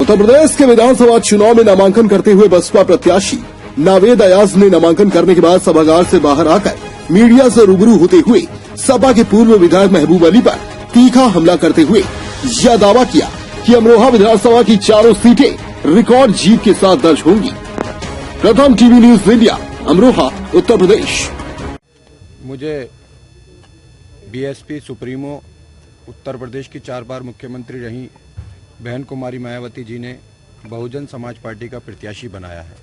उत्तर प्रदेश के विधानसभा चुनाव में नामांकन करते हुए बसपा प्रत्याशी नावेद अयाज ने नामांकन करने के बाद सभागार से बाहर आकर मीडिया से रूबरू होते हुए सपा के पूर्व विधायक महबूब अली पर तीखा हमला करते हुए यह दावा किया कि अमरोहा विधानसभा की चारों सीटें रिकॉर्ड जीत के साथ दर्ज होंगी। प्रथम TV news India, Amroha, Uttar Pradesh. मुझे बीएसपी सुप्रीमो उत्तर प्रदेश की 4 बार मुख्यमंत्री रही बहन कुमारी मायावती जी ने बहुजन समाज पार्टी का प्रत्याशी बनाया है।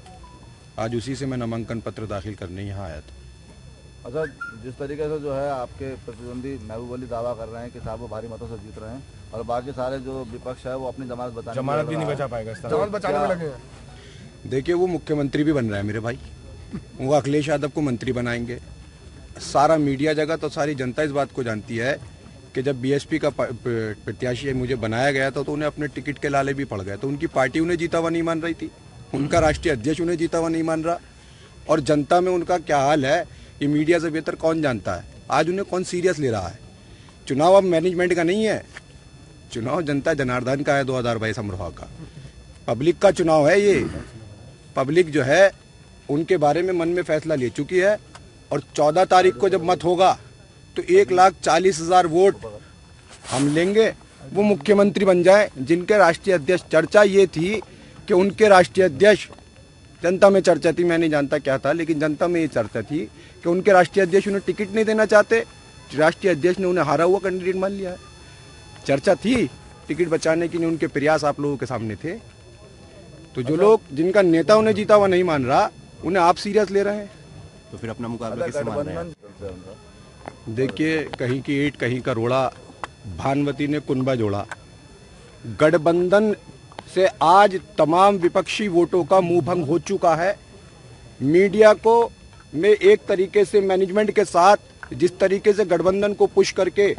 आज उसी से मैं नामांकन पत्र दाखिल करने यहाँ आया था। अच्छा, जिस तरीके से जो है आपके प्रतिद्वंदी महबूब अली दावा कर रहे हैं कि साहब वो भारी मतों से जीत रहे हैं और बाकी सारे जो विपक्ष है वो अपनी जमानत भी नहीं बचा पाएगा, जमानत बचाने में लगे हैं। देखिए, वो मुख्यमंत्री भी बन रहा है मेरे भाई, वो अखिलेश यादव को मंत्री बनाएंगे। सारा मीडिया जगत और सारी जनता इस बात को जानती है कि जब बीएसपी का प्रत्याशी मुझे बनाया गया था तो उन्हें अपने टिकट के लाले भी पड़ गए। तो उनकी पार्टी उन्हें जीता हुआ नहीं मान रही थी, उनका राष्ट्रीय अध्यक्ष उन्हें जीता हुआ नहीं मान रहा, और जनता में उनका क्या हाल है ये मीडिया से बेहतर कौन जानता है। आज उन्हें कौन सीरियस ले रहा है। चुनाव अब मैनेजमेंट का नहीं है, चुनाव जनता जनार्दन का है। 2022 अमरोहा का पब्लिक का चुनाव है। ये पब्लिक जो है उनके बारे में मन में फैसला ले चुकी है, और 14 तारीख को जब मत होगा तो 1,40,000 वोट हम लेंगे, वो मुख्यमंत्री बन जाए जिनके राष्ट्रीय अध्यक्ष। चर्चा ये थी कि उनके राष्ट्रीय अध्यक्ष, जनता में चर्चा थी, मैं नहीं जानता क्या था, लेकिन जनता में ये चर्चा थी कि उनके राष्ट्रीय अध्यक्ष उन्हें टिकट नहीं देना चाहते। राष्ट्रीय अध्यक्ष ने उन्हें हारा हुआ कैंडिडेट मान लिया है। चर्चा थी टिकट बचाने की, उनके प्रयास आप लोगों के सामने थे। तो जो लोग, जिनका नेता उन्हें जीता हुआ नहीं मान रहा, उन्हें आप सीरियस ले रहे हैं। तो फिर अपना मुकाबला किससे मान रहे हैं? देखिए, कहीं की ईंट कहीं का रोड़ा, भानुमति ने कुनबा जोड़ा। गठबंधन से आज तमाम विपक्षी वोटों का मुंह भंग हो चुका है। मीडिया को में एक तरीके से मैनेजमेंट के साथ जिस तरीके से गठबंधन को पुश करके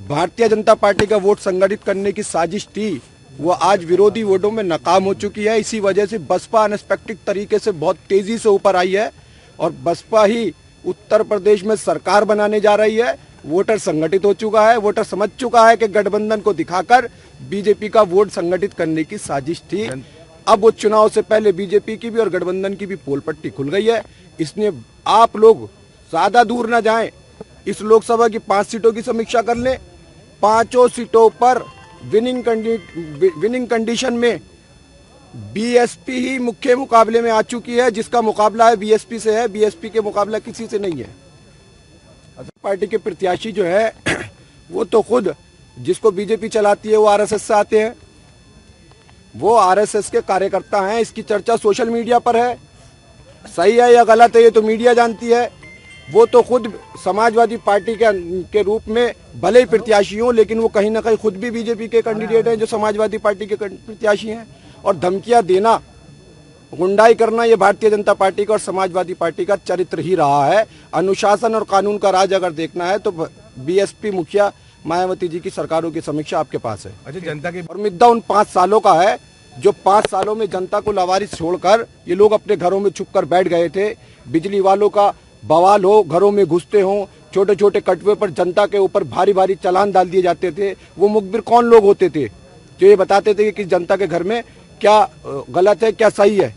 भारतीय जनता पार्टी का वोट संगठित करने की साजिश थी, वो आज विरोधी वोटों में नाकाम हो चुकी है। इसी वजह से बसपा अनएक्सपेक्टेड तरीके से बहुत तेजी से ऊपर आई है, और बसपा ही उत्तर प्रदेश में सरकार बनाने जा रही है। वोटर संगठित हो चुका है, वोटर समझ चुका है कि गठबंधन को दिखाकर बीजेपी का वोट संगठित करने की साजिश थी। अब वो चुनाव से पहले बीजेपी की भी और गठबंधन की भी पोल पट्टी खुल गई है। इसलिए आप लोग ज्यादा दूर न जाएं, इस लोकसभा की 5 सीटों की समीक्षा कर लें। 5 सीटों पर विनिंग कंडीशन में बीएसपी ही मुख्य मुकाबले में आ चुकी है। जिसका मुकाबला है बीएसपी से है, बीएसपी के मुकाबला किसी से नहीं है। पार्टी के प्रत्याशी जो है वो तो खुद, जिसको बीजेपी चलाती है, वो आरएसएस से आते हैं, वो आरएसएस के कार्यकर्ता हैं। इसकी चर्चा सोशल मीडिया पर है, सही है या गलत है ये तो मीडिया जानती है। वो तो खुद समाजवादी पार्टी के रूप में भले ही प्रत्याशी हो, लेकिन वो कहीं ना कहीं खुद भी बीजेपी के कैंडिडेट हैं जो समाजवादी पार्टी के प्रत्याशी हैं। और धमकियां देना, गुंडाई करना, ये भारतीय जनता पार्टी का और समाजवादी पार्टी का चरित्र ही रहा है। अनुशासन और कानून का राज अगर देखना है तो बीएसपी मुखिया मायावती जी की सरकारों की समीक्षा आपके पास है। अच्छा, जनता की और मुद्दा उन 5 सालों का है जो 5 सालों में जनता को लावारिस छोड़कर ये लोग अपने घरों में छुप कर बैठ गए थे। बिजली वालों का बवाल हो, घरों में घुसते हो, छोटे छोटे कटवे पर जनता के ऊपर भारी भारी चालान डाल दिए जाते थे। वो मुखबिर कौन लोग होते थे जो ये बताते थे कि जनता के घर में क्या गलत है क्या सही है।